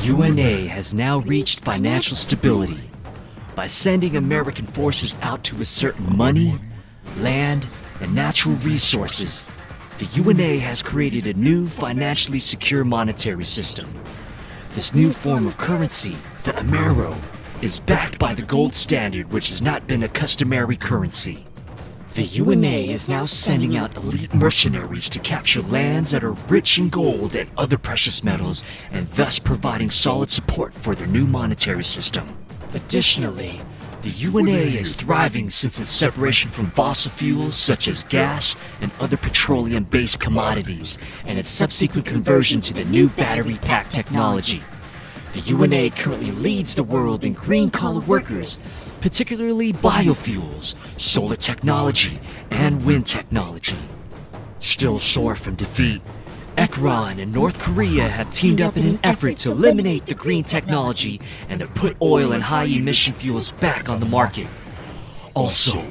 UNA has now reached financial stability. By sending American forces out to assert money, land, and natural resources, the UNA has created a new financially secure monetary system. This new form of currency, the Amero, is backed by the gold standard, which has not been a customary currency. The UNA is now sending out elite mercenaries to capture lands that are rich in gold and other precious metals, and thus providing solid support for their new monetary system. Additionally, the UNA is thriving since its separation from fossil fuels such as gas and other petroleum-based commodities, and its subsequent conversion to the new battery pack technology. The UNA currently leads the world in green-collar workers, particularly biofuels, solar technology, and wind technology. Still sore from defeat, Ekron and North Korea have teamed up in an effort to eliminate the green technology and to put oil and high-emission fuels back on the market. Also,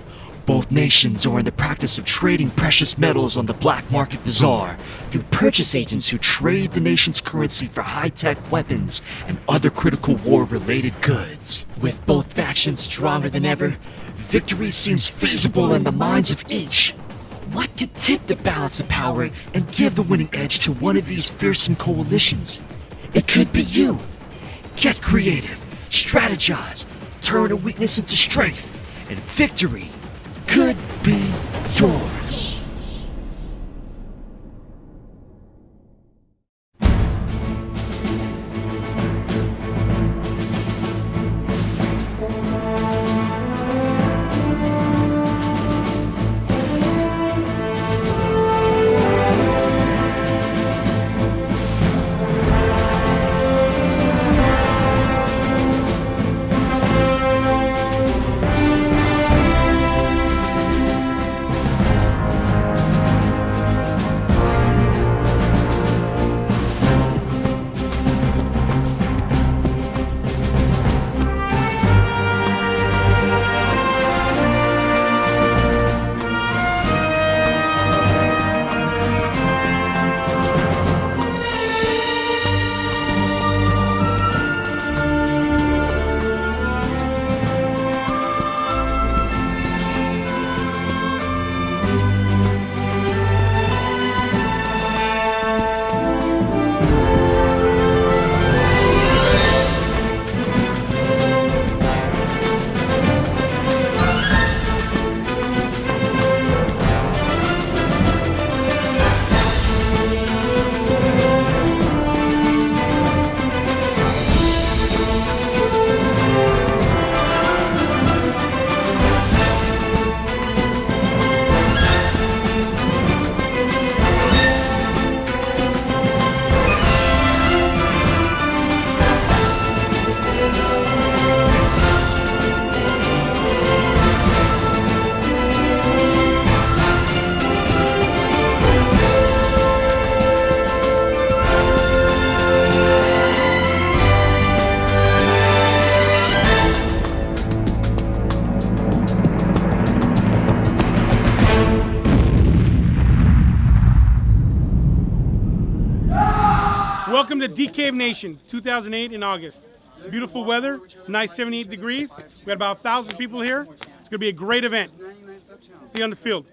both nations are in the practice of trading precious metals on the black market bazaar through purchase agents who trade the nation's currency for high-tech weapons and other critical war-related goods. With both factions stronger than ever, victory seems feasible in the minds of each. What could tip the balance of power and give the winning edge to one of these fearsome coalitions? It could be you. Get creative, strategize, turn a weakness into strength, and victory could be yours. Welcome to Decay Nation, 2008 in August. Beautiful weather, nice 78 degrees. We got about 1,000 people here. It's going to be a great event. See you on the field.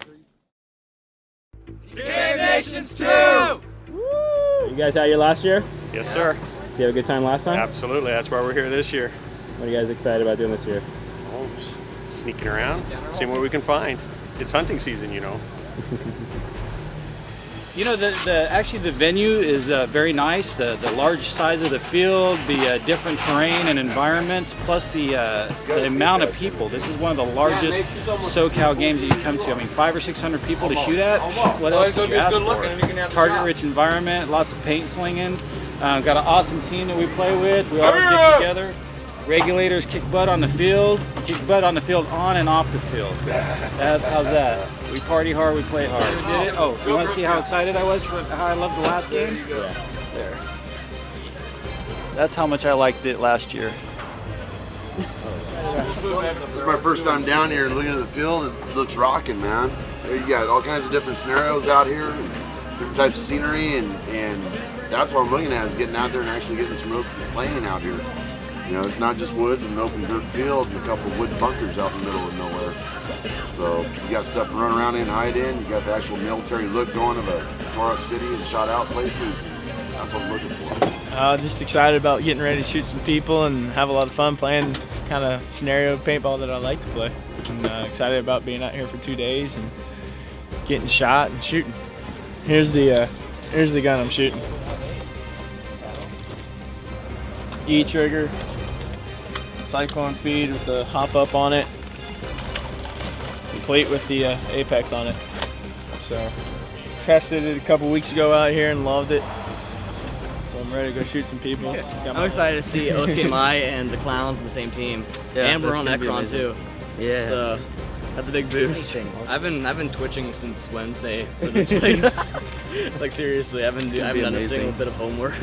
Decay Nations 2! You guys out here last year? Yes, sir. Did you have a good time last time? Absolutely. That's why we're here this year. What are you guys excited about doing this year? Oh, just sneaking around, seeing what we can find. It's hunting season, you know. You know, actually the venue is very nice. The large size of the field, the different terrain and environments, plus the amount of people. This is one of the largest SoCal games that you come to. I mean, 500 or 600 people to shoot at. What else could you ask for? Target-rich environment, lots of paint slinging. Got an awesome team that we play with. We all get together. Regulators kick butt on the field. Kick butt on the field, on and off the field. How's that? We party hard, we play hard. Did it? Oh, you want to see how excited I was for how I loved the last game? Yeah. There. That's how much I liked it last year. This is my first time down here and looking at the field. It looks rocking, man. You got all kinds of different scenarios out here. different types of scenery, and that's what I'm looking at, is getting out there and actually getting some real playing out here. You know, it's not just woods and an open dirt field and a couple of wood bunkers out in the middle of nowhere. So you got stuff to run around in, hide in. You got the actual military look going of a tore up city and shot out places. That's what I'm looking for. Just excited about getting ready to shoot some people and have a lot of fun playing kind of scenario paintball that I like to play. And excited about being out here for 2 days and getting shot and shooting. Here's the gun I'm shooting. E-trigger, cyclone feed with the hop up on it, complete with the apex on it. So tested it a couple weeks ago out here and loved it. So I'm ready to go shoot some people. I'm excited to see OCMI and the Clowns in the same team. Yeah, and we're that's on gonna be Ekron amazing. too. Yeah. So that's a big boost. I've been twitching since Wednesday for this place. Like seriously, I haven't done a amazing. single bit of homework.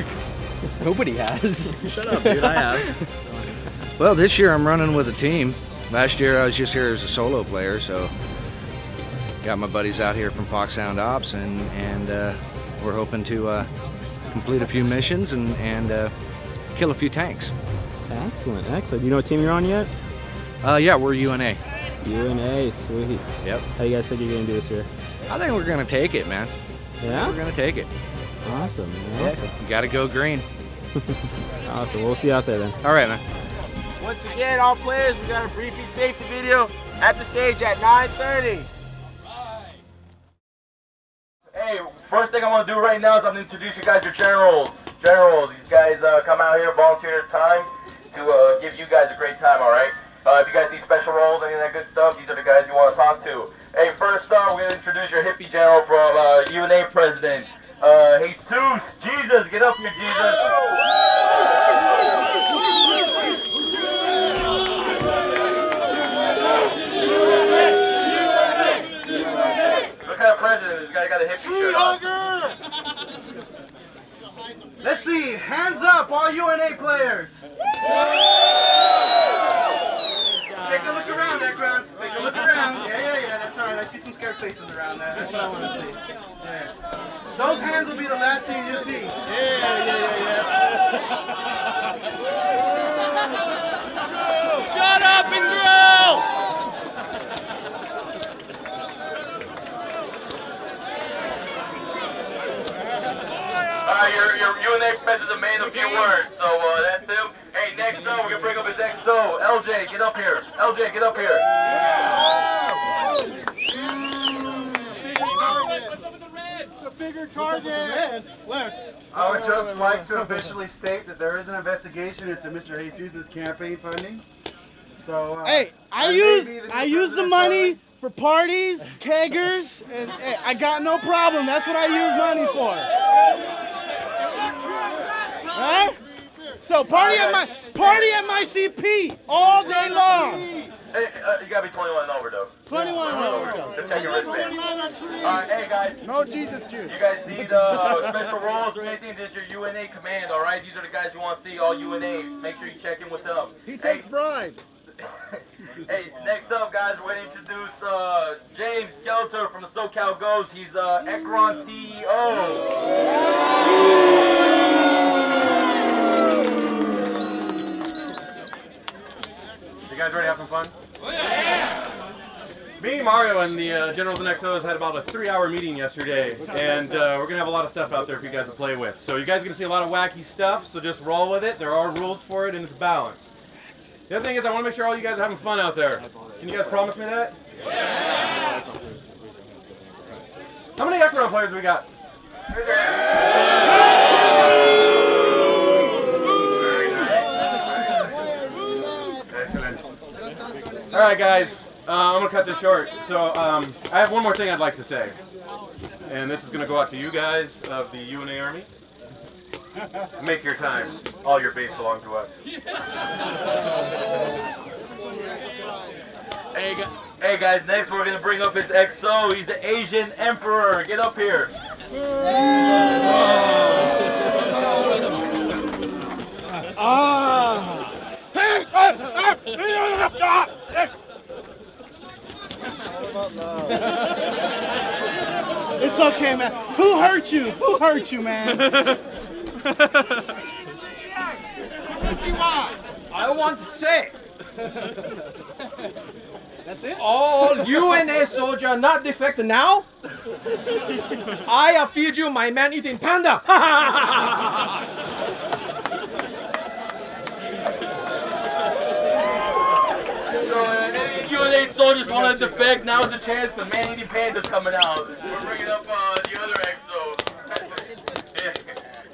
Nobody has. Shut up, dude. I have. Well, this year I'm running with a team. Last year I was just here as a solo player, so got my buddies out here from Fox Sound Ops, and we're hoping to complete a few missions and kill a few tanks. Excellent, excellent. You know what team you're on yet? Yeah, we're UNA. UNA, sweet. Yep. How you guys think you're gonna do this year? I think we're gonna take it, man. Yeah? We're gonna take it. Awesome, Yeah. awesome. Gotta go green. Awesome, we'll see you out there then. All right, man. Once again, all players, we got a briefing safety video at the stage at 9:30. Hey, first thing I want to do right now is I'm going to introduce you guys to generals. Generals, these guys come out here, volunteer their time to give you guys a great time, all right? If you guys need special roles, any of that good stuff, these are the guys you want to talk to. Hey, first up, we're going to introduce your hippie general from UNA president, Jesus. Jesus, get up here, Jesus. What kind of president? This guy got a hippie shirt on. Let's see, hands up, all UNA players. Take a look around, Ekron. Take a look around. Yeah, that's all right. I see some scared faces around there. That's what I want to see. Yeah. Those hands will be the last thing you see. Yeah. Shut up and grill! Your UNA president made a few words, so that's him. Hey, next up, we're going to bring up his XO. LJ, get up here. LJ, get up here. A bigger target. Look. I would just like to officially state that there is an investigation into Mr. Jesus' campaign funding. So, Hey, I use the money for parties, keggers, and hey, I got no problem. That's what I use money for. Right? So party at my CP all day long. Hey, you gotta be 21 and over, though. 21 and over. Just check your wristband. Alright, hey guys. No Jesus juice. You guys need special roles or anything? This is your UNA command, alright? These are the guys you want to see, all UNA. Make sure you check in with them. He takes bribes. Hey, next up, guys, we're going to introduce James Skeletor from the SoCal Goes. He's Ekron CEO. You guys ready to have some fun? Oh, yeah! Me, Mario, and the Generals and XOs had about a 3-hour meeting yesterday, and we're going to have a lot of stuff out there for you guys to play with. So you guys are going to see a lot of wacky stuff, so just roll with it. There are rules for it, and it's balanced. The other thing is I want to make sure all you guys are having fun out there. Can you guys promise me that? Yeah! How many Ekron players we got? Excellent. All right, guys. I'm going to cut this short. So I have one more thing I'd like to say. And this is going to go out to you guys of the UNA Army. Make your time. All your base belong to us. Hey guys, next we're going to bring up his XO. He's the Asian Emperor. Get up here. It's okay, man. Who hurt you? Who hurt you, man? I want to say, that's it? all UNA soldier not defected now, I feed you my man-eating panda. So any UNA soldiers want to defect, now's the chance. The man-eating panda's coming out. We're bringing up the other exo.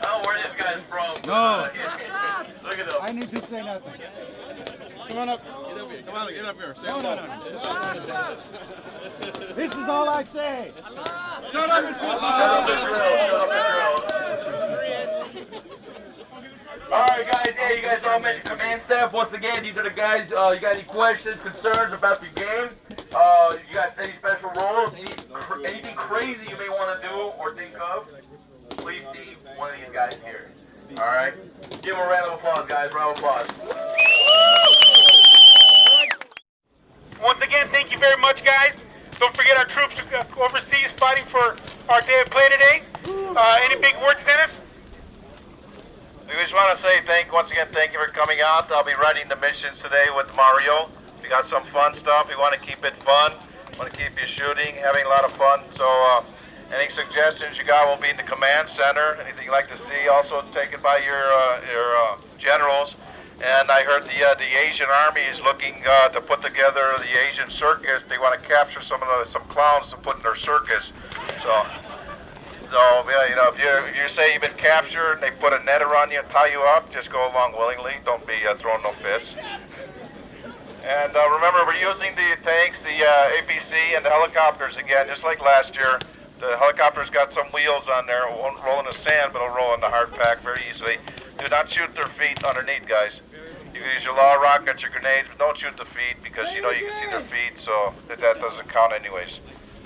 I don't know where this guy's from. No. Look at them. I need to say nothing. Come on up. Come on, get up here. Say No, no, no. This is all I say. Shut up and Alright guys, yeah, you guys all met your command staff. Once again, these are the guys, you got any questions, concerns about your game? You guys any special roles? Anything crazy you may want to do or think of? Please see one of these guys here. Alright? Give them a round of applause, guys. Round of applause. Once again, thank you very much, guys. Don't forget our troops overseas fighting for our day of play today. Any big words, Dennis? We just want to say once again, thank you for coming out. I'll be running the missions today with Mario. We got some fun stuff. We want to keep it fun. We want to keep you shooting, having a lot of fun. So any suggestions you got will be in the command center. Anything you'd like to see, also taken by your generals. And I heard the Asian Army is looking to put together the Asian circus. They want to capture some clowns to put in their circus. So yeah, you know, if you say you've been captured and they put a net around you and tie you up, just go along willingly. Don't be throwing no fists. And remember, we're using the tanks, the APC, and the helicopters again, just like last year. The helicopter's got some wheels on there. It won't roll in the sand, but it'll roll in the hard pack very easily. Do not shoot their feet underneath, guys. You can use your law rockets, your grenades, but don't shoot the feet because you know you can see their feet, so that doesn't count anyways.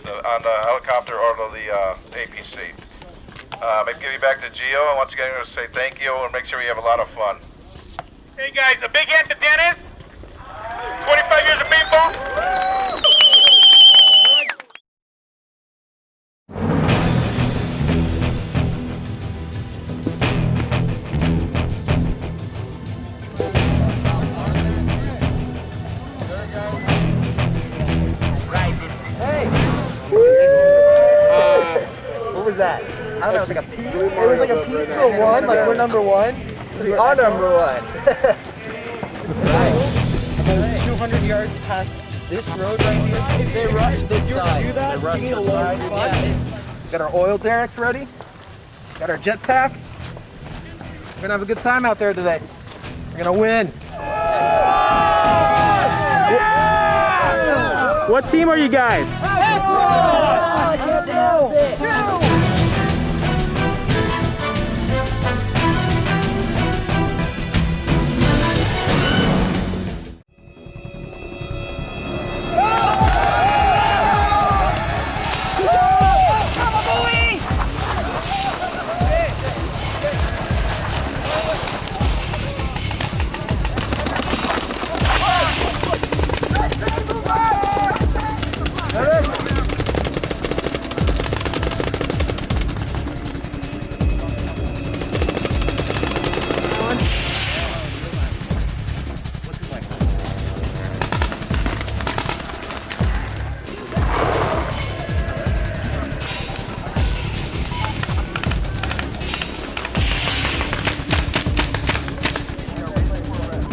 On the helicopter or the APC. Maybe give you back to Gio, and once again, I'm going to say thank you and make sure you have a lot of fun. Hey guys, a big hand to Dennis. 25 years of paintball. What was that? I don't know, it was like a piece. It was like a piece to a one, like we're number one. We are number one. Right. About 200 yards past this road right here. If they rush this side, do that, we need a long spot. Got our oil derricks ready. Got our jetpack. We're gonna have a good time out there today. We're gonna win. What team are you guys?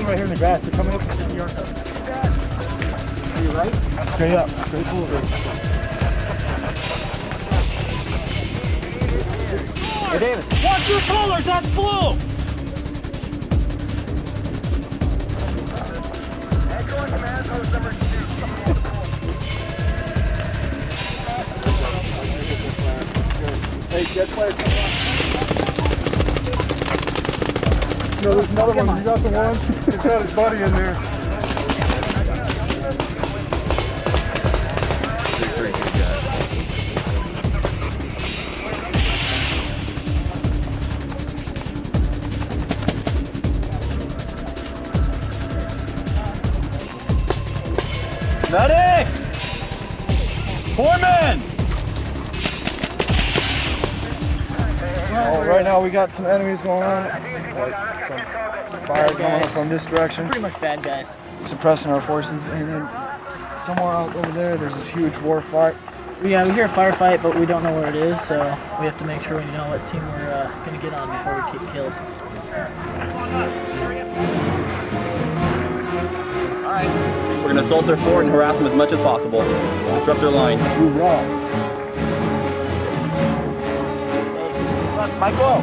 right here in the grass. They're coming up to your house. To your right? Straight up. Straight forward. Hey, David. Watch your colors. That's blue. Hey, jet player, come on. No, there's another one. You got the one? He's got his buddy in there. Medic! Foreman! Right now we got some enemies going on, like some fire going from this direction. Pretty much bad guys. Suppressing our forces, and then somewhere out over there, there's this huge war fight. Yeah, we hear a firefight, but we don't know where it is, so we have to make sure we know what team we're going to get on before we get killed. Alright. We're going to assault their fort and harass them as much as possible. Disrupt their line. Hoorah! Michael!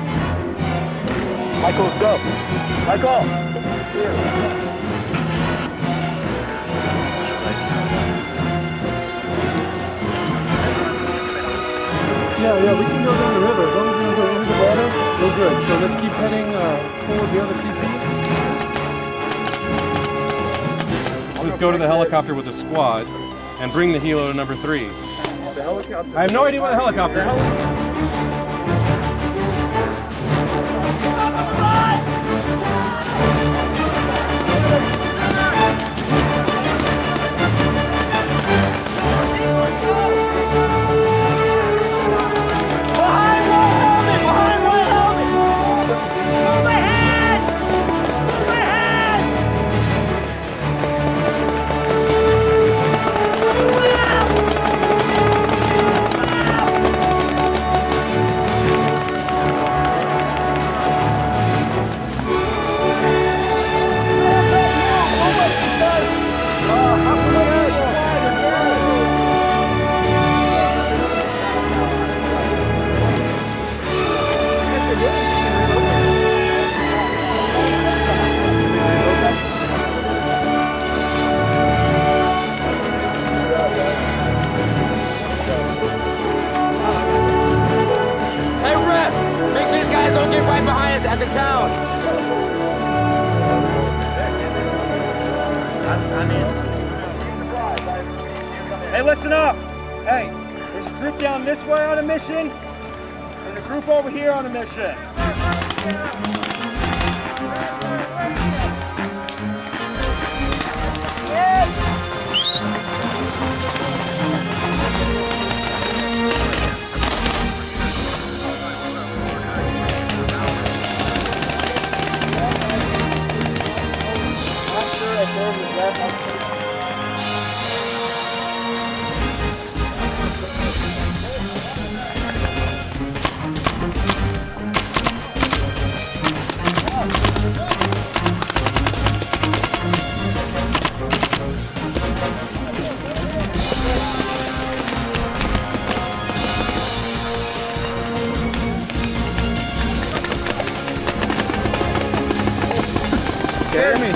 Michael, let's go! Michael! Yeah, we can go down the river. As long as we don't go into the water, we're good. So let's keep heading toward the other CP. Let's go to the helicopter with a squad and bring the helo to number 3. The helicopter. I have no idea what a helicopter is. At the town. Hey, listen up. Hey, there's a group down this way on a mission, and a group over here on a mission. Jeremy.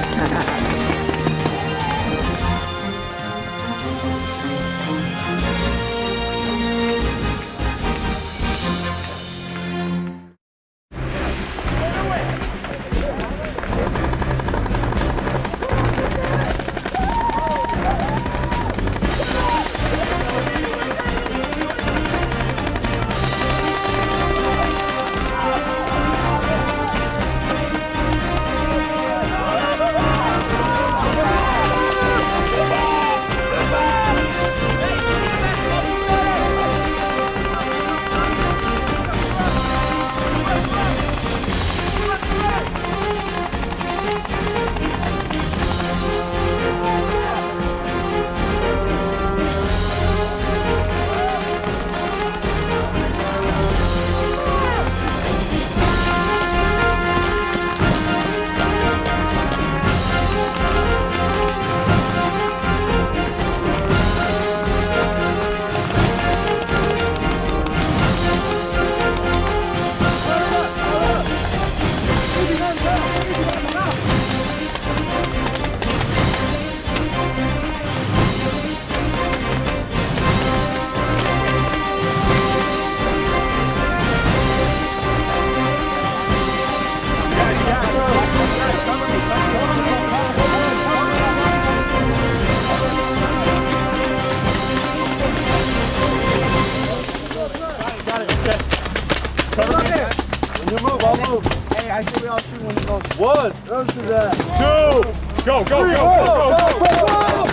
I think we all shoot when it goes. One. Those to that. Two. Go, go, go, go, go, go, go.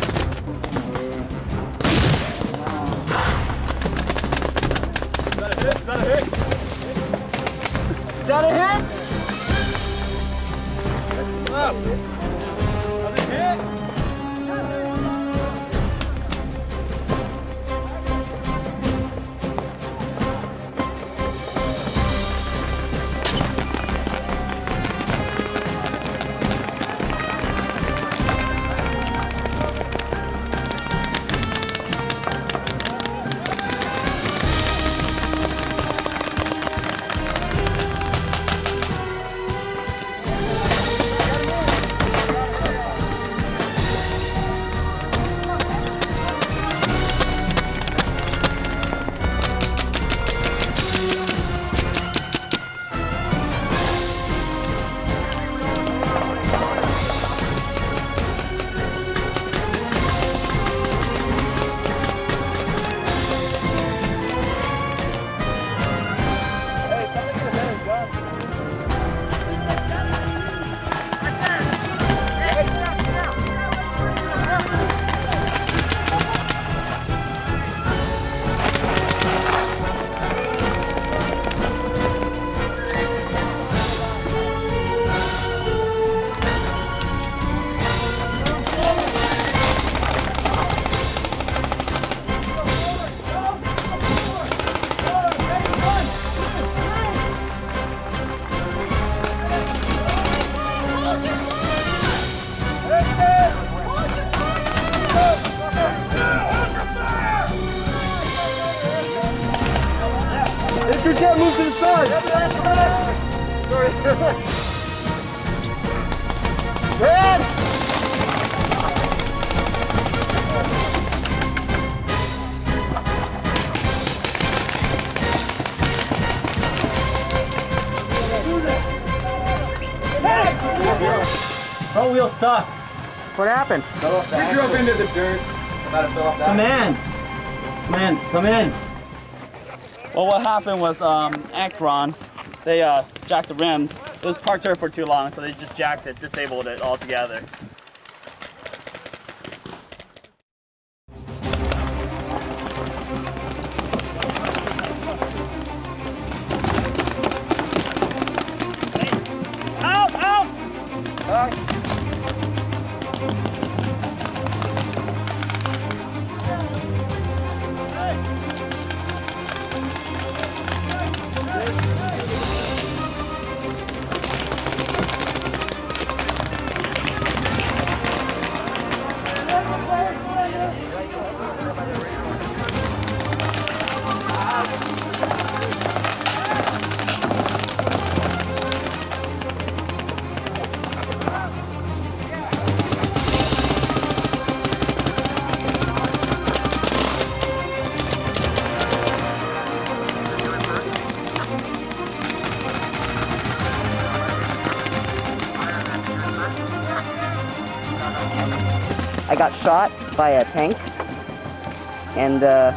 Is that a hit? got a hit? Mr. Jet, move to the side. Sorry. Red! Front wheel stuck. What happened? We drove into the dirt. Come in. Come in. Come in. Well, what happened was Akron, they jacked the rims. It was parked here for too long, so they just jacked it, disabled it altogether. Out! Out! I got shot by a tank, and yeah.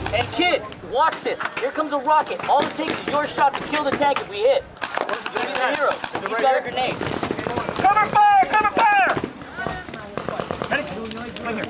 Hey kid, watch this. Here comes a rocket. All it takes is your shot to kill the tank if we hit. You'll be the hero. He's got a grenade. Cover fire! Cover fire! Ready? Right here.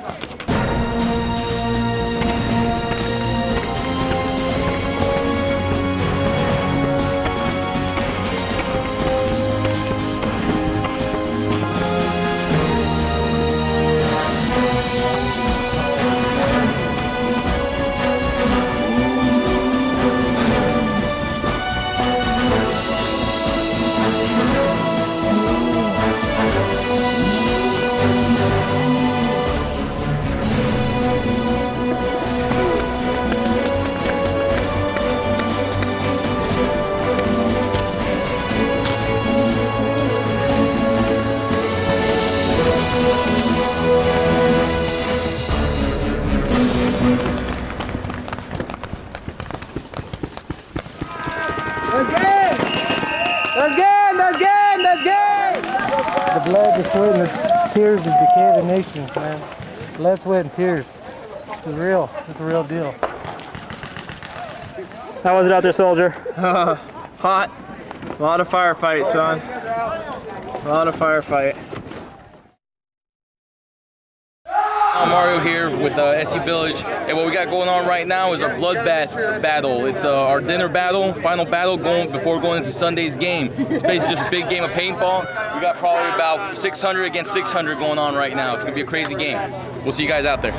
blood, the sweat, and the tears of Decay of the Nations, man. Blood, sweat, and tears. It's a real deal. How was it out there, soldier? Hot. A lot of firefight, son. A lot of firefight. Mario here with SC Village, and what we got going on right now is our bloodbath battle. It's our dinner battle, final battle before going into Sunday's game. It's basically just a big game of paintball. We got probably about 600 against 600 going on right now. It's gonna be a crazy game. We'll see you guys out there.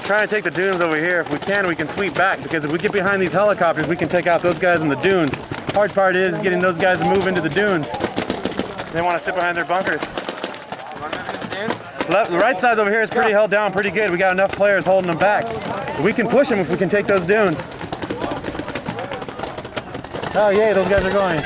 Trying to take the dunes over here. If we can sweep back, because if we get behind these helicopters, we can take out those guys in the dunes. Hard part is getting those guys to move into the dunes. They want to sit behind their bunkers. The right side over here is pretty held down pretty good. We got enough players holding them back. But we can push them if we can take those dunes. Oh yay, those guys are going.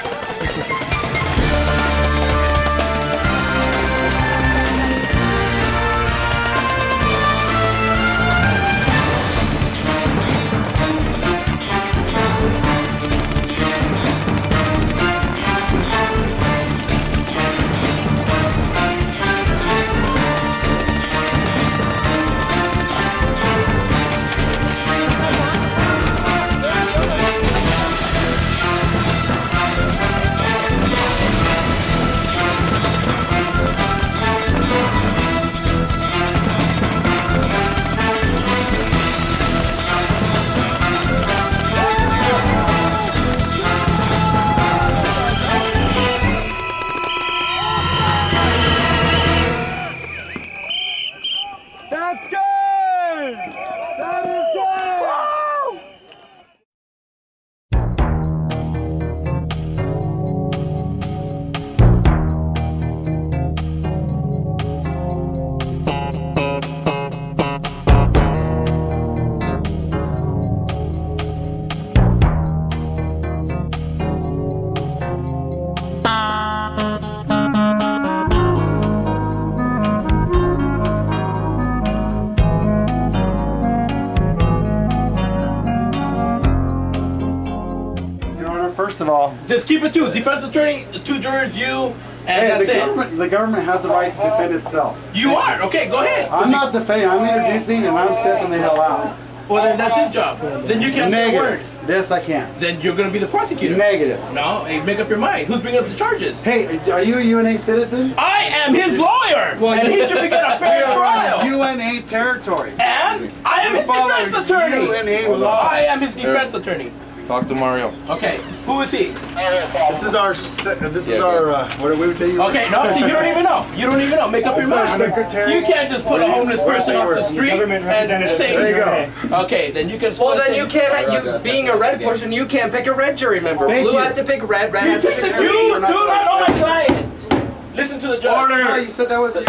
First of all, just keep it to defense attorney, 2 jurors, you, and that's it. The government has the right to defend itself. You are? Okay, go ahead. I'm not defending, I'm introducing and I'm stepping the hell out. Well, then that's his job. Then you can't say a word. Yes, I can. Then you're gonna be the prosecutor. Negative. No, hey, make up your mind. Who's bringing up the charges? Hey, are you a UNA citizen? I am his lawyer, and he should be getting a fair trial. UNA territory. And I am his defense attorney. UNA law. I am his defense attorney. Talk to Mario. Okay, who is he? This is our. What do we say? Okay, no, see, you don't even know. You don't even know. Make up your mind. Secretary. You can't just put a homeless person off the street and say. There you go. Okay, then you can. Well, then you can't. Being a red person, you can't pick a red jury member. Thank Blue you. has to pick red. Red has to pick You green. do not know my client. Listen to the judge. Order. You said that was. File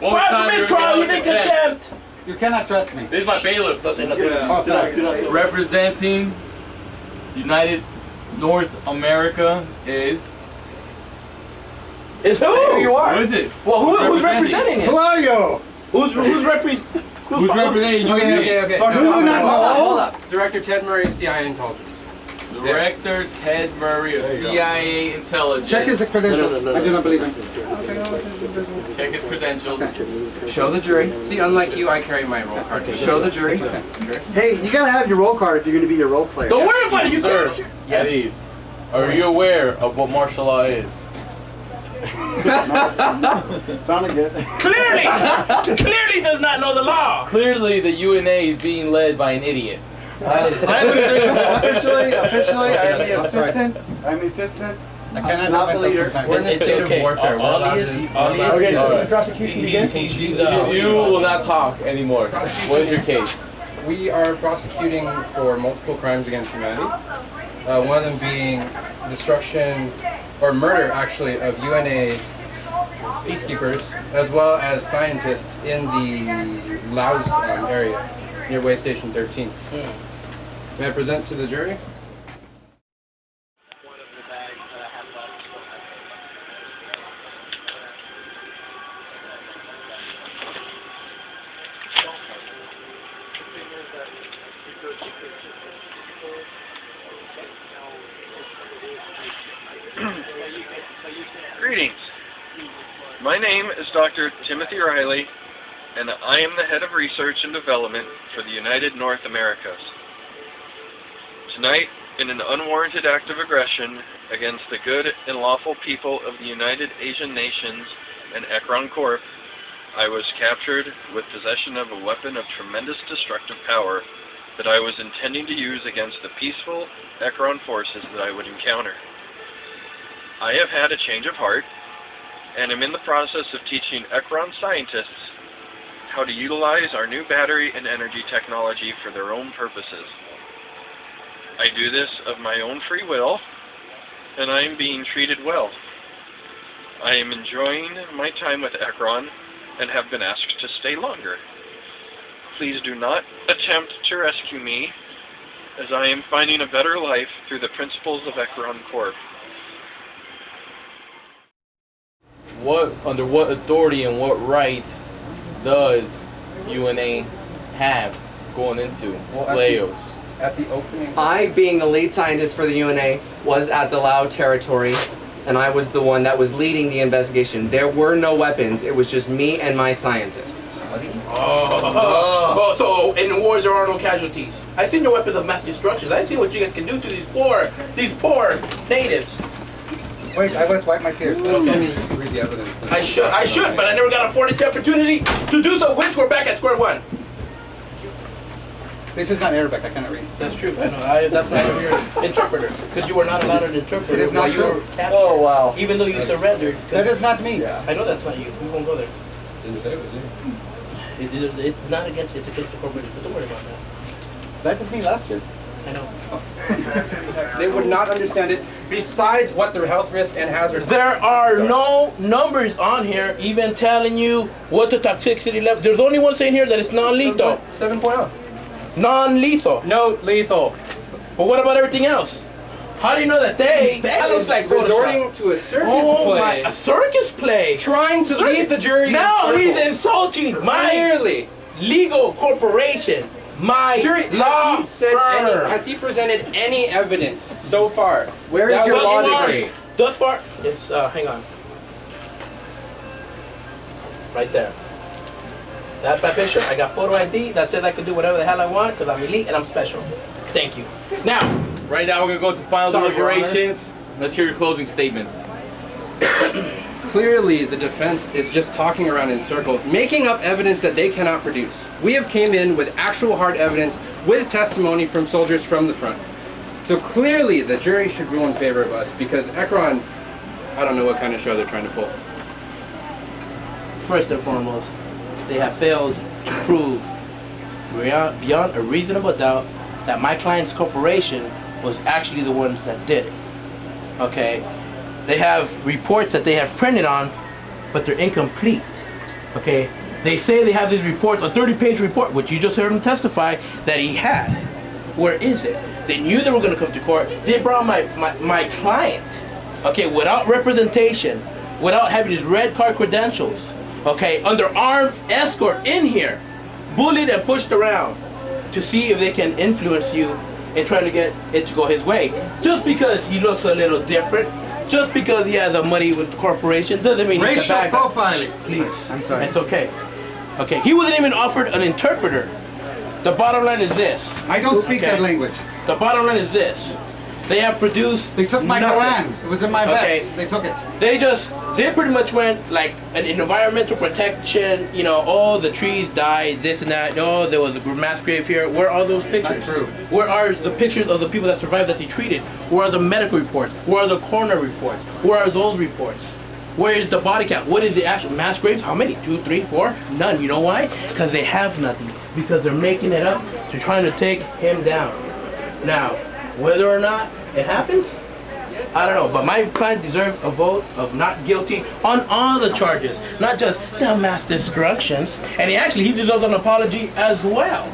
for mistrial using contempt. You cannot trust me. This is my bailiff. Oh, sorry. Representing United North America is who? Say who you are. What is it? Well, who's representing it? Who are you? Who's representing you? Okay. Hold up. Director Ted Murray, CIA Intelligence. Director Ted Murray of CIA Intelligence. Check his credentials. I do not believe him. Check his credentials. Show the jury. See, unlike you, I carry my roll card. Show the jury. Hey, you gotta have your roll card if you're gonna be a role player. Don't worry about it. You Sir, can't. please. Are you aware of what martial law is? Sounded good. Clearly does not know the law. Clearly, the UNA is being led by an idiot. Officially, I'm the assistant. I'm the assistant. I cannot not the leader. We're in a state of warfare. Okay, so the prosecution begins. You will not talk anymore. What is your case? We are prosecuting for multiple crimes against humanity. One of them being destruction or murder, actually, of UNA peacekeepers as well as scientists in the Laos area near Way Station 13. May I present to the jury? Greetings. My name is Dr. Timothy Riley, and I am the head of research and development for the United North Americas. Tonight, in an unwarranted act of aggression against the good and lawful people of the United Asian Nations and Ekron Corp., I was captured with possession of a weapon of tremendous destructive power that I was intending to use against the peaceful Ekron forces that I would encounter. I have had a change of heart, and am in the process of teaching Ekron scientists how to utilize our new battery and energy technology for their own purposes. I do this of my own free will, and I am being treated well. I am enjoying my time with Ekron and have been asked to stay longer. Please do not attempt to rescue me, as I am finding a better life through the principles of Ekron Corp. Under what authority and what right does UNA have going into Laos? At the opening. I, being the lead scientist for the UNA, was at the Lao territory, and I was the one that was leading the investigation. There were no weapons. It was just me and my scientists. So in the wars there are no casualties. I seen your weapons of mass destruction. I see what you guys can do to these poor natives. Wait, I must wipe my tears. Let's read the evidence. I should, but I never got afforded the opportunity to do so, which we're back at square one. This is not Arabic, I cannot read. That's true, I know. That's why I'm your interpreter. Because you were not allowed an interpreter. It is not true. Oh, wow. Even though you surrendered. That is not me. Yeah. I know that's not you. We won't go there. Didn't say it was you. It's not against it's against the corporation, but don't worry about that. That was me last year. I know. They would not understand it, besides what their health risks and hazards. There are no numbers on here even telling you what the toxicity level. There's only one saying here that it's non-lethal. 7.0. Non-lethal. No, lethal. But what about everything else? How do you know that that looks like resorting to a circus play. A circus play. Trying to lead the jury. Now in he's circles. insulting my Clearly. legal corporation. My jury, law has he presented any evidence so far? Where is your law degree? Thus far, it's hang on. Right there. That's my picture. I got photo ID that says I can do whatever the hell I want because I'm elite and I'm special. Thank you. Now, right now we're going to go to final Sorry, Your Honor. deliberations. Let's hear your closing statements. Clearly, the defense is just talking around in circles, making up evidence that they cannot produce. We have came in with actual hard evidence, with testimony from soldiers from the front. So clearly, the jury should rule in favor of us, because Ekron, I don't know what kind of show they're trying to pull. First and foremost, they have failed to prove beyond a reasonable doubt that my client's corporation was actually the ones that did it. Okay? They have reports that they have printed on, but they're incomplete. Okay? They say they have these reports, a 30-page report, which you just heard him testify that he had. Where is it? They knew they were going to come to court. They brought my client, okay, without representation, without having his red card credentials, okay, under armed escort in here, bullied and pushed around to see if they can influence you in trying to get it to go his way. Just because he looks a little different, just because he has the money with the corporation, doesn't mean he's a bad guy. profiling. Please. I'm sorry. It's okay. Okay, he wasn't even offered an interpreter. The bottom line is this. I don't speak that language. The bottom line is this. They have produced. They took my nothing. Quran. It was in my vest. They took it. They pretty much went like an environmental protection, you know, all the trees died, this and that. Oh, there was a mass grave here. Where are those pictures? Not true. Where are the pictures of the people that survived that they treated? Where are the medical reports? Where are the coroner reports? Where are those reports? Where is the body count? What is the actual mass graves? How many? 2, 3, 4? None. You know why? Because they have nothing. Because they're making it up to trying to take him down. Now, whether or not it happens, I don't know. But my client deserves a vote of not guilty on all the charges, not just the mass destructions. And he deserves an apology as well.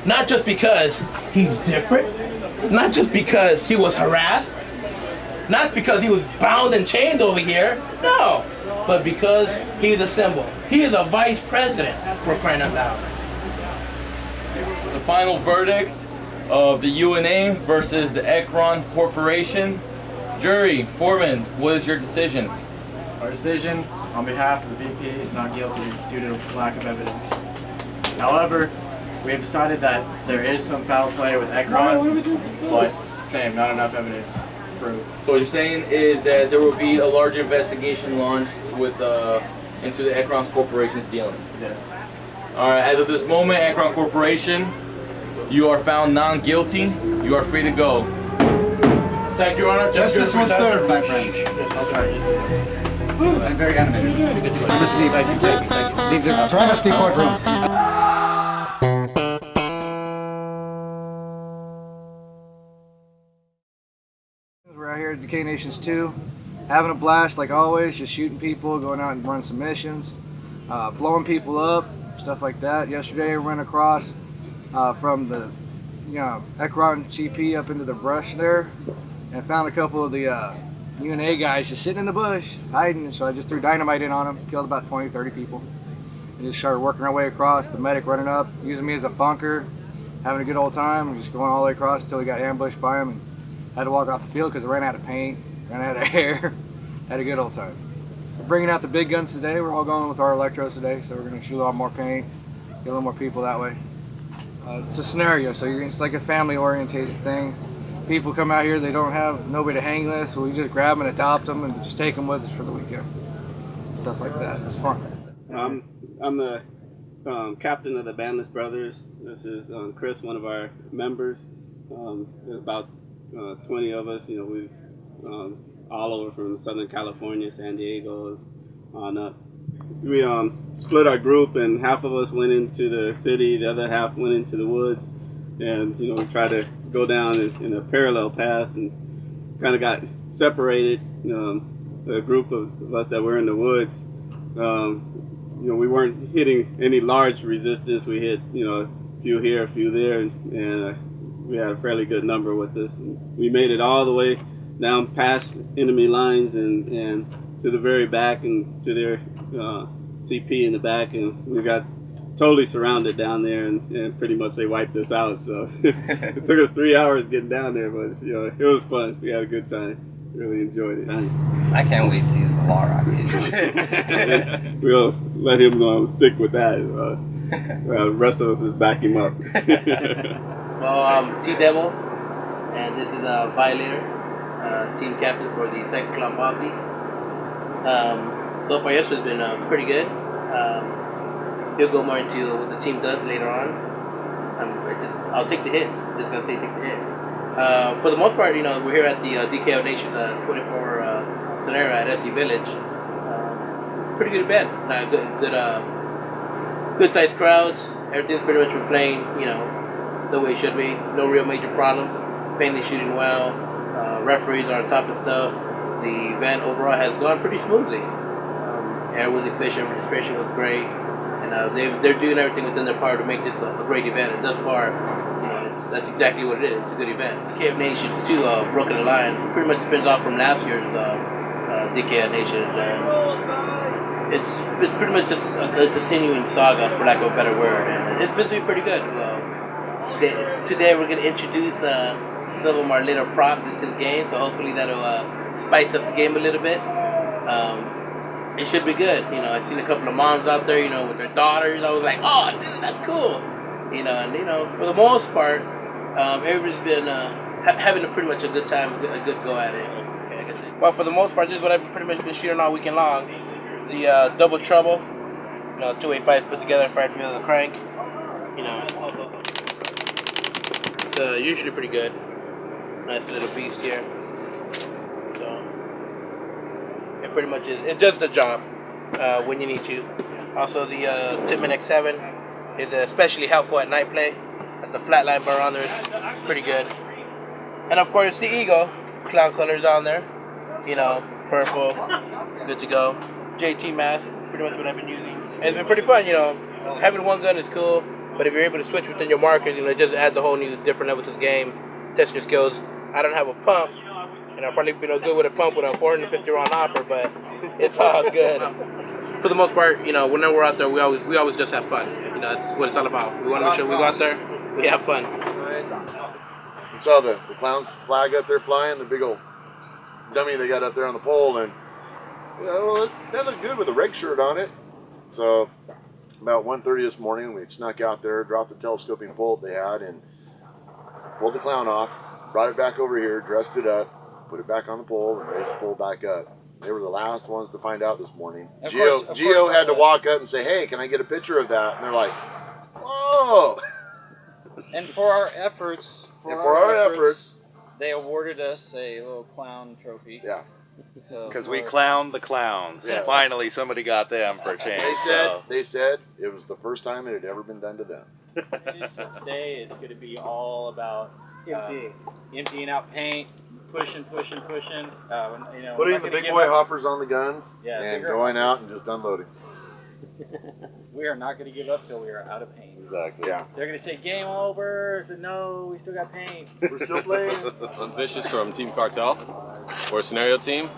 Not just because he's different, not just because he was harassed, not because he was bound and chained over here, no, but because he's a symbol. He is a vice president, for crying out loud. The final verdict of the UNA versus the Ekron Corporation. Jury, Foreman, what is your decision? Our decision on behalf of the VP is not guilty due to lack of evidence. However, we have decided that there is some foul play with Ekron, but same, not enough evidence proved. So what you're saying is that there will be a larger investigation launched with into the Ekron Corporation's dealings? Yes. All right, as of this moment, Ekron Corporation, you are found non-guilty. You are free to go. Thank you, Your Honor. Justice was served, my friends. I'm very animated. I must leave. I can take. Leave this travesty courtroom. We're out here at Decay Nations 2, having a blast like always, just shooting people, going out and running some missions, blowing people up, stuff like that. Yesterday we went across from the Ekron CP up into the brush there and found a couple of the UNA guys just sitting in the bush, hiding, so I just threw dynamite in on them, killed about 20-30 people. And just started working our way across, the medic running up, using me as a bunker, having a good old time, just going all the way across until we got ambushed by them and had to walk off the field because I ran out of paint, ran out of air, had a good old time. We're bringing out the big guns today, we're all going with our electros today, so we're going to shoot a lot more paint, get a little more people that way. It's a scenario, so it's like a family-oriented thing. People come out here, they don't have nobody to hang with, so we just grab them and adopt them and just take them with us for the weekend. Stuff like that. It's fun. I'm the captain of the Bandless Brothers. This is Chris, one of our members. There's about 20 of us. You know, we've all over from Southern California, San Diego, on up. We split our group, and half of us went into the city, the other half went into the woods, and we tried to go down in a parallel path, and kind of got separated. The group of us that were in the woods, we weren't hitting any large resistance. We hit a few here, a few there, and we had a fairly good number with us. We made it all the way down past enemy lines and to the very back and to their CP in the back, and we got totally surrounded down there, and pretty much they wiped us out. So it took us 3 hours getting down there, but it was fun. We had a good time. Really enjoyed it. I can't wait to use the law rocket. We'll let him stick with that. The rest of us just back him up. Well, I'm T-Devil, and this is Violator, team captain for the 2nd Clown Posse. So far, yesterday's been pretty good. He'll go more into what the team does later on. I'll take the hit. Just gonna say take the hit. For the most part, you know, we're here at the Decay Nation 24 scenario at SE Village. Pretty good event. Good sized crowds. Everything's pretty much been playing, you know, the way it should be. No real major problems. Painting shooting well. Referees are on top of stuff. The event overall has gone pretty smoothly. Air was efficient. Registration was great. And they're doing everything within their power to make this a great event. And thus far, you know, that's exactly what it is. It's a good event. Decay of Nations 2, Broken Alliance, pretty much spins off from last year's Decay of Nations. It's pretty much just a continuing saga, for lack of a better word. And it's been doing pretty good. Today we're going to introduce some of our little props into the game, so hopefully that'll spice up the game a little bit. It should be good. You know, I've seen a couple of moms out there, you know, with their daughters. I was like, oh, dude, that's cool. You know, and you know, for the most part, everybody's been having pretty much a good time, a good go at it. Like I said. Well, for the most part, this is what I've pretty much been shooting all weekend long. The Double Trouble, you know, 2 A5s put together, fired from the crank. You know, it's usually pretty good. Nice little beast here. So it pretty much is. It does the job when you need to. Also, the Tippmann X7 is especially helpful at night play. At the flatline bar on there is pretty good. And of course, the Eagle clown colors on there. You know, purple, good to go. JT mask, pretty much what I've been using. And it's been pretty fun. You know, having one gun is cool, but if you're able to switch within your markers, you know, it just adds a whole new different level to the game. Test your skills. I don't have a pump, and I'll probably be no good with a pump with a 450 round hopper, but it's all good. For the most part, you know, whenever we're out there, we always just have fun. You know, that's what it's all about. We want to make sure we go out there, we have fun. You saw the clown's flag up there flying, the big old dummy they got up there on the pole, and you know, well, that looked good with a rig shirt on it. So about 1:30 this morning, we snuck out there, dropped the telescoping pole that they had, and pulled the clown off, brought it back over here, dressed it up, put it back on the pole, and raised the pole back up. They were the last ones to find out this morning. Gio had to walk up and say, hey, can I get a picture of that? And they're like, whoa! And for our efforts, they awarded us a little clown trophy. Yeah. Because we clowned the clowns. Yeah. Finally, somebody got them for a change. They said it was the first time it had ever been done to them. So today it's going to be all about emptying out paint, pushing. You know, putting the big boy hoppers on the guns, yeah, and going out and just unloading. We are not going to give up till we are out of paint. Exactly. Yeah. They're going to say game over. I said no, we still got paint. We're still playing. I'm Vicious from Team Cartel. We're a scenario team.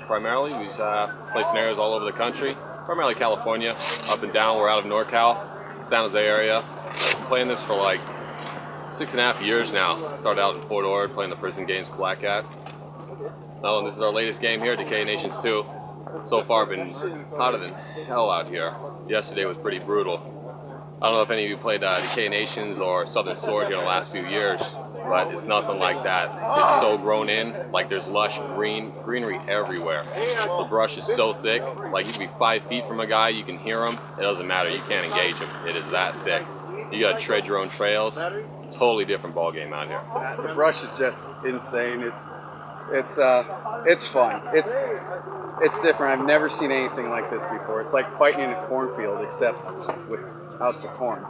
Primarily, we play scenarios all over the country. Primarily California, up and down. We're out of NorCal, San Jose area. Playing this for like 6.5 years now. Started out in Fort Ord playing the prison games with Black Cat. Oh, and this is our latest game here, Decay Nations 2. So far, been hotter than hell out here. Yesterday was pretty brutal. I don't know if any of you played Decay Nations or Southern Sword here in the last few years, but it's nothing like that. It's so grown in, like there's lush greenery everywhere. The brush is so thick, like you can be 5 feet from a guy, you can hear him, it doesn't matter, you can't engage him. It is that thick. You gotta tread your own trails. Totally different ball game out here. The brush is just insane. It's fun. It's different. I've never seen anything like this before. It's like fighting in a cornfield, except without the corn.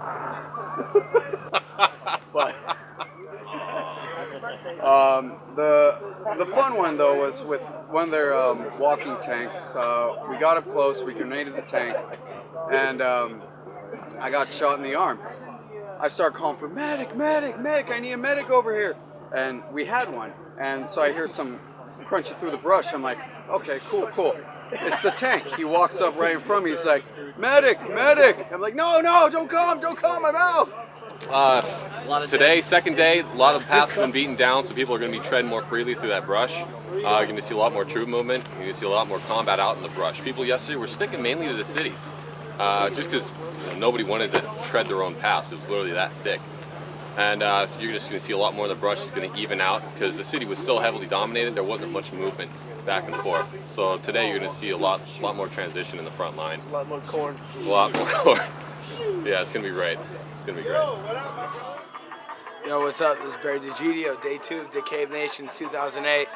But the fun one though was with one of their walking tanks. We got up close. We grenaded the tank, and I got shot in the arm. I started calling for medic. I need a medic over here. And we had one. And so I hear some crunching through the brush. I'm like, okay, cool. It's the tank. He walks up right in front of me. He's like, medic. I'm like, no, don't come, I'm out. Today, second day, a lot of paths have been beaten down, so people are going to be treading more freely through that brush. You're going to see a lot more troop movement. You're going to see a lot more combat out in the brush. People yesterday were sticking mainly to the cities, just because nobody wanted to tread their own paths. It was literally that thick. And you're just going to see a lot more of the brush is going to even out because the city was so heavily dominated, there wasn't much movement back and forth. So today you're going to see a lot more transition in the front line. A lot more corn. A lot more corn. Yeah, it's going to be great. It's going to be great. Yo, what's up? This is Barry DeGidio, day 2 of Decay of Nations 2008.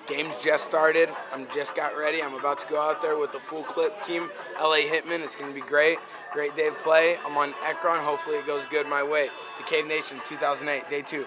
Game's just started. I'm just got ready. I'm about to go out there with the full clip team, LA Hitmen. It's going to be great. Great day of play. I'm on Ekron. Hopefully it goes good my way. Decay of Nations 2008, day 2.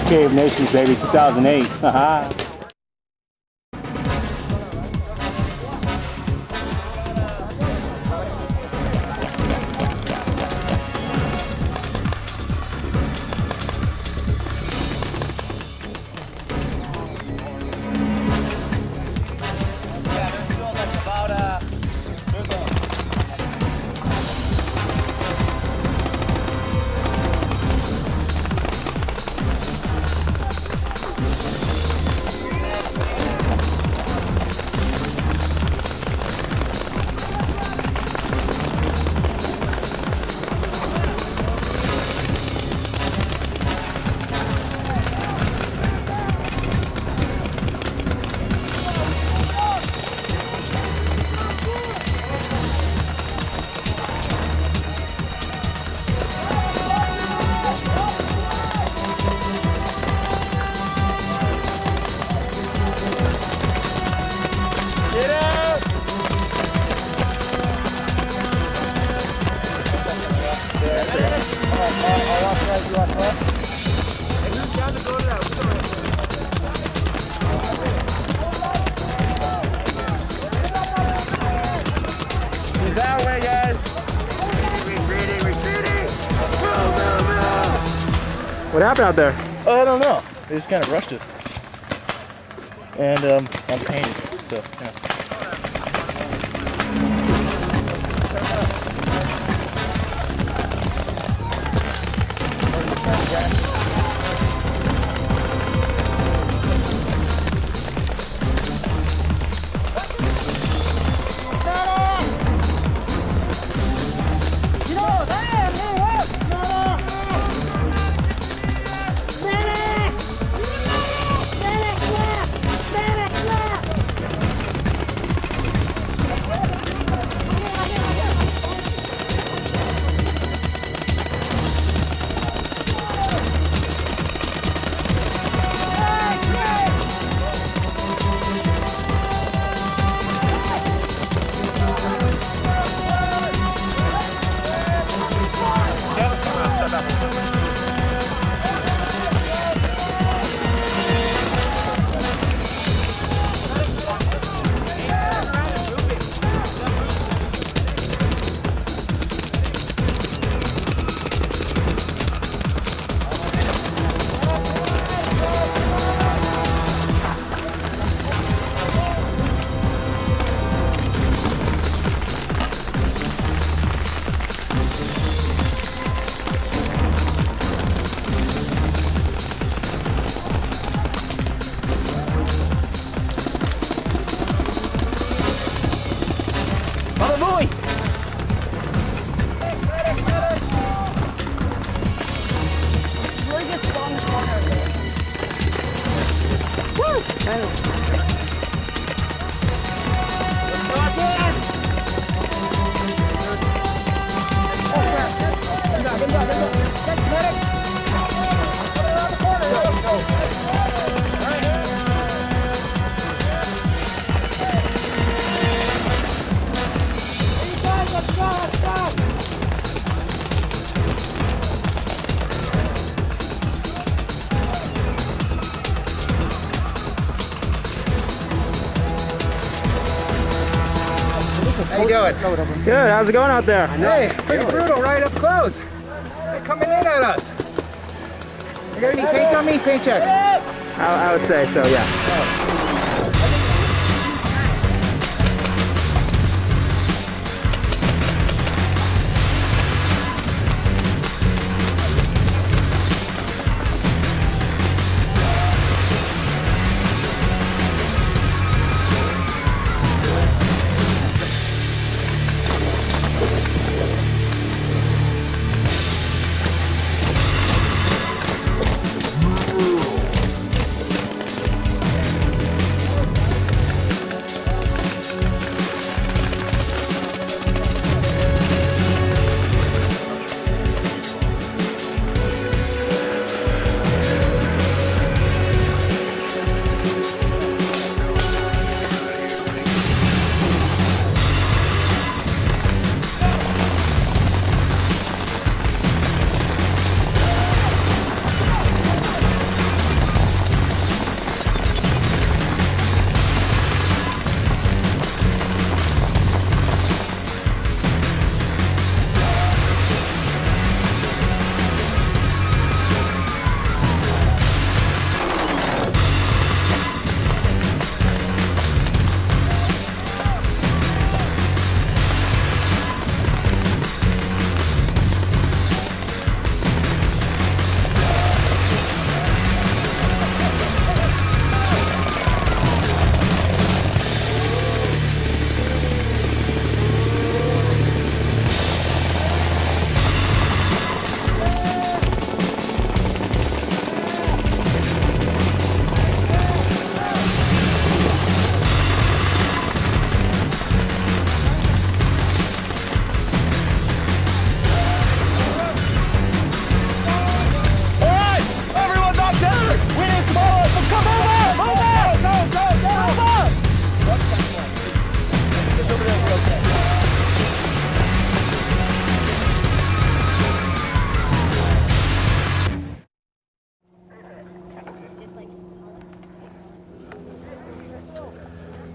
Decay of Nations, baby, 2008. Haha. That way, guys. Retreating. What happened out there? Oh, I don't know. They just kind of rushed us. And I'm painted, so yeah. How you doing? Good. How's it going out there? Hey, pretty brutal right up close. They're coming in at us. You got any paint on me? Paint check. I would say so, yeah.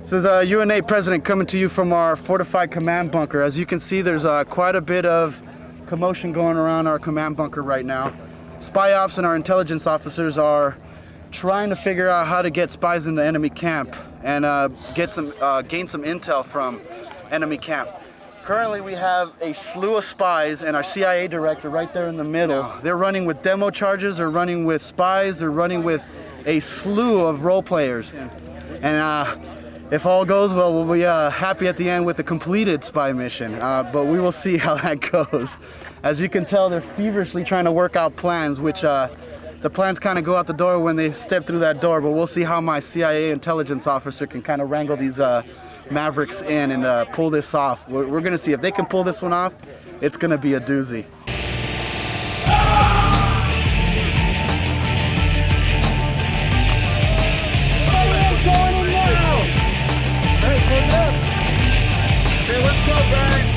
This is UNA President coming to you from our fortified command bunker. As you can see, there's quite a bit of commotion going around our command bunker right now. Spy ops and our intelligence officers are trying to figure out how to get spies into enemy camp and gain some intel from enemy camp. Currently, we have a slew of spies and our CIA director right there in the middle. They're running with demo charges, they're running with spies, they're running with a slew of role players. And if all goes well, we'll be happy at the end with a completed spy mission, but we will see how that goes. As you can tell, they're feverishly trying to work out plans, which the plans kind of go out the door when they step through that door, but we'll see how my CIA intelligence officer can kind of wrangle these mavericks in and pull this off. We're gonna see if they can pull this one off. It's gonna be a doozy. Let's go, guys!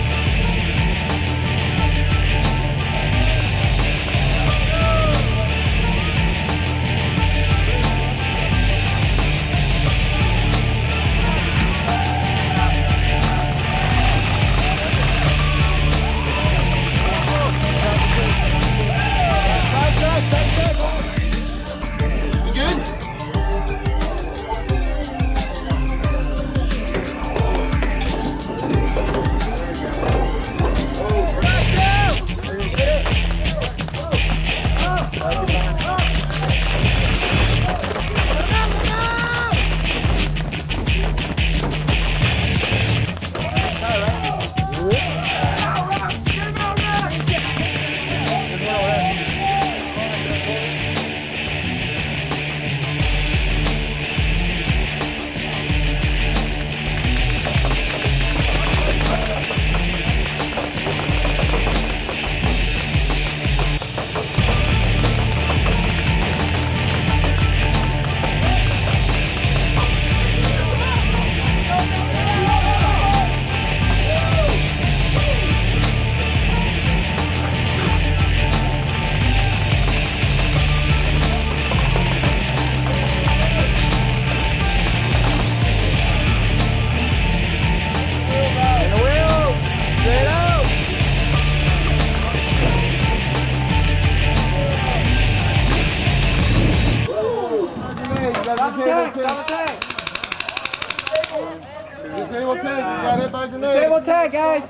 Disable tank. You got hit by grenade. Disable tank, guys.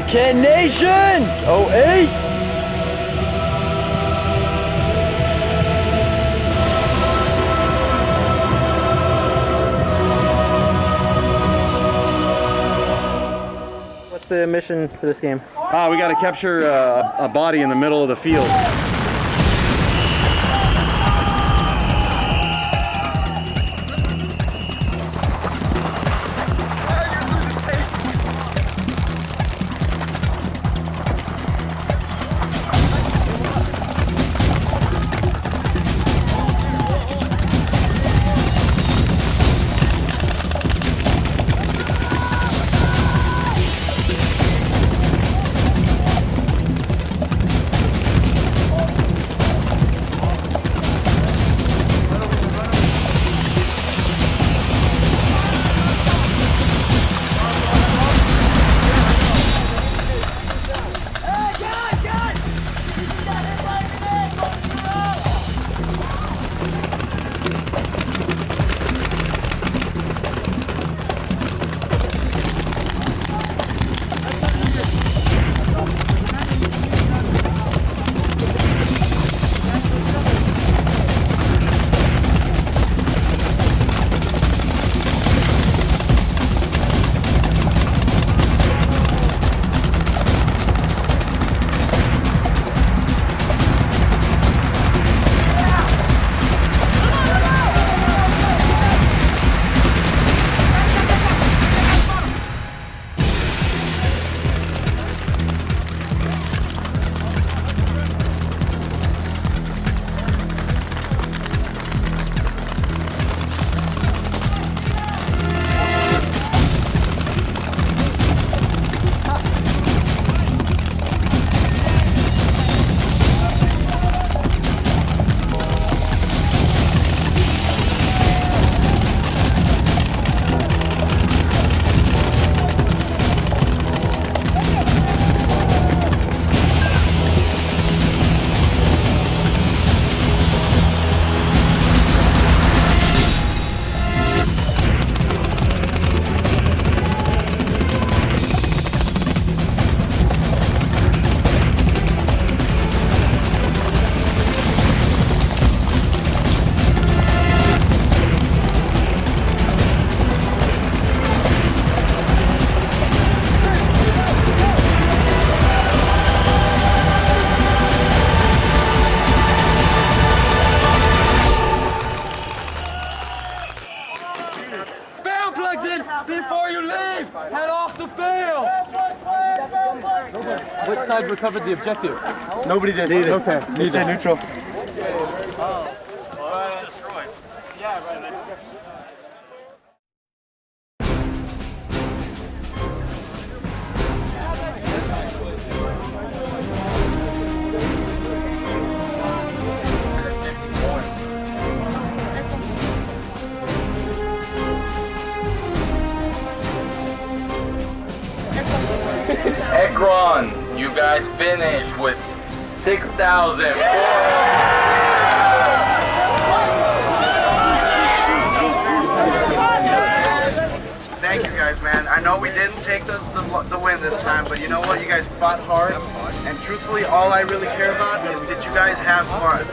Decay Nations! 08! What's the mission for this game? We got to capture a body in the middle of the field. Before you leave, head off the field! Which side recovered the objective? Nobody did either. Okay, We stayed neutral. Ekron, you guys finished with 6,000. Thank you guys, man. I know we didn't take the win this time, but you know what? You guys fought hard, and truthfully, all I really care about is did you guys have fun?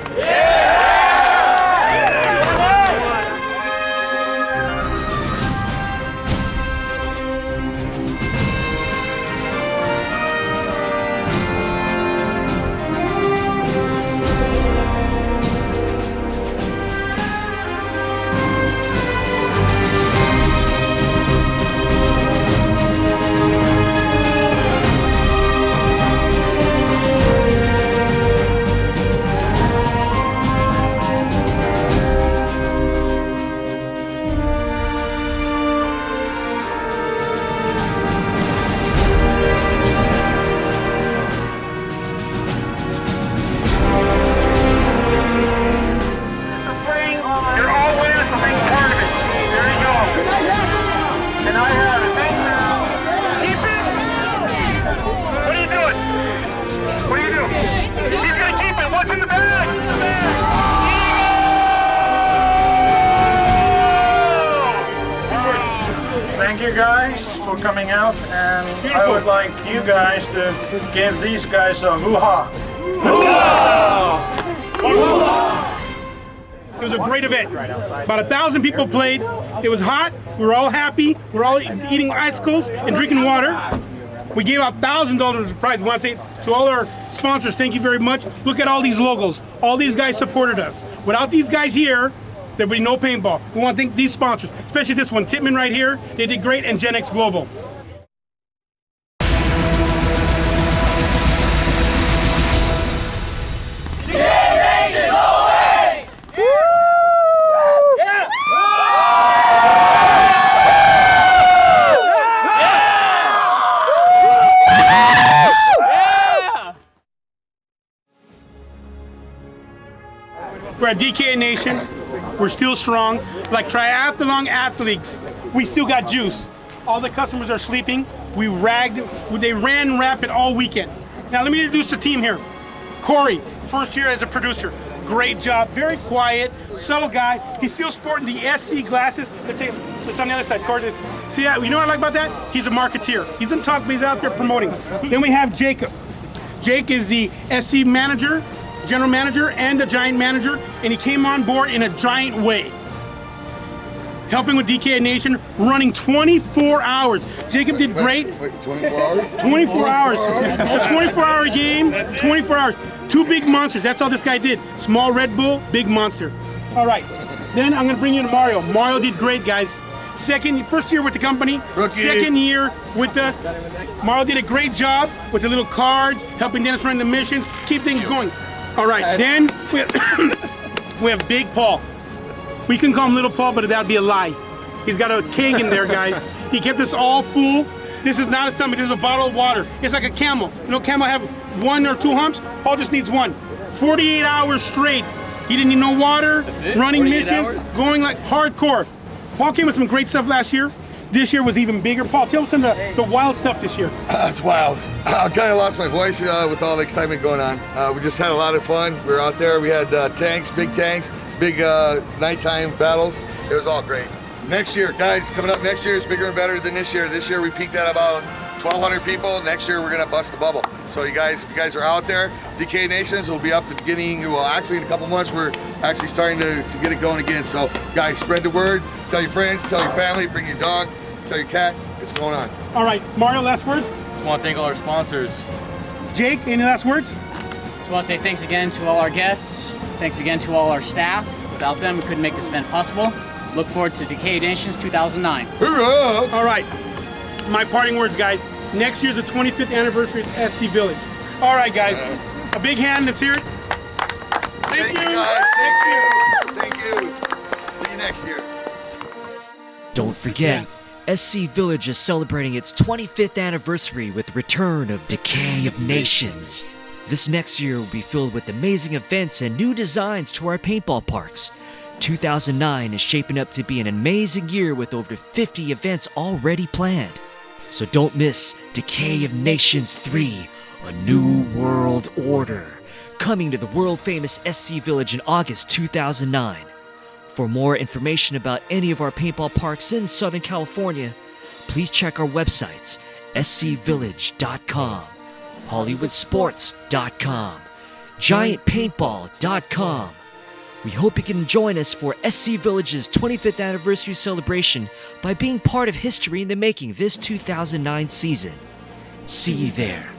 Thank you guys for coming out, and I would like you guys to give these guys a hoo-ha. It was a great event. About 1,000 people played. It was hot. We were all happy. We were all eating icicles and drinking water. We gave out $1,000 of prize. I want to say to all our sponsors, thank you very much. Look at all these logos. All these guys supported us. Without these guys here, there would be no paintball. We want to thank these sponsors, especially this one, Titman right here. They did great, and Gen X Global. We're at Decay Nation. We're still strong. Like triathlon athletes, we still got juice. All the customers are sleeping. They ran rapid all weekend. Now let me introduce the team here. Corey, first year as a producer. Great job, very quiet, subtle guy. He's still sporting the SC glasses. It's on the other side, Corey. See that? You know what I like about that? He's a marketeer. He's in talk, but he's out there promoting. Then we have Jacob. Jake is the SC manager, general manager, and the Giant manager, and he came on board in a giant way. Helping with Decay Nation, running 24 hours. Jacob did great. Wait, 24 hours? 24 hours. A 24-hour game, 24 hours. 2 big monsters, that's all this guy did. Small Red Bull, big monster. All right, then I'm gonna bring you to Mario. Mario did great, guys. First year with the company, Rookie. Second year with us. Mario did a great job with the little cards, helping Dennis run the missions, keep things going. All right, then we have Big Paul. We can call him Little Paul, but that'd be a lie. He's got a keg in there, guys. He kept us all full. This is not a stomach, this is a bottle of water. It's like a camel. You know, camel have 1 or 2 humps? Paul just needs 1. 48 hours straight. He didn't need no water, running missions, going like hardcore. Paul came with some great stuff last year. This year was even bigger. Paul, tell us some of the wild stuff this year. It's wild. I kind of lost my voice with all the excitement going on. We just had a lot of fun. We were out there. We had tanks, big nighttime battles. It was all great. Next year, guys, coming up next year is bigger and better than this year. This year we peaked at about 1,200 people. Next year we're gonna bust the bubble. So if you guys are out there, Decay Nations will be up at the beginning. Well, actually in a couple months we're actually starting to get it going again. So guys, spread the word. Tell your friends, tell your family, bring your dog, tell your cat. It's going on. All right, Mario, last words? Just want to thank all our sponsors. Jake, any last words? Just want to say thanks again to all our guests. Thanks again to all our staff. Without them, we couldn't make this event possible. Look forward to Decay Nations 2009. All right. My parting words, guys. Next year's the 25th anniversary of SC Village. All right, guys. A big hand. Let's hear it. Thank you. Guys. Thank you. See you next year. Don't forget, SC Village is celebrating its 25th anniversary with the return of Decay of Nations. This next year will be filled with amazing events and new designs to our paintball parks. 2009 is shaping up to be an amazing year with over 50 events already planned. So don't miss Decay of Nations 3, A New World Order, coming to the world-famous SC Village in August 2009. For more information about any of our paintball parks in Southern California, please check our websites, scvillage.com, hollywoodsports.com, giantpaintball.com. We hope you can join us for SC Village's 25th anniversary celebration by being part of history in the making this 2009 season. See you there.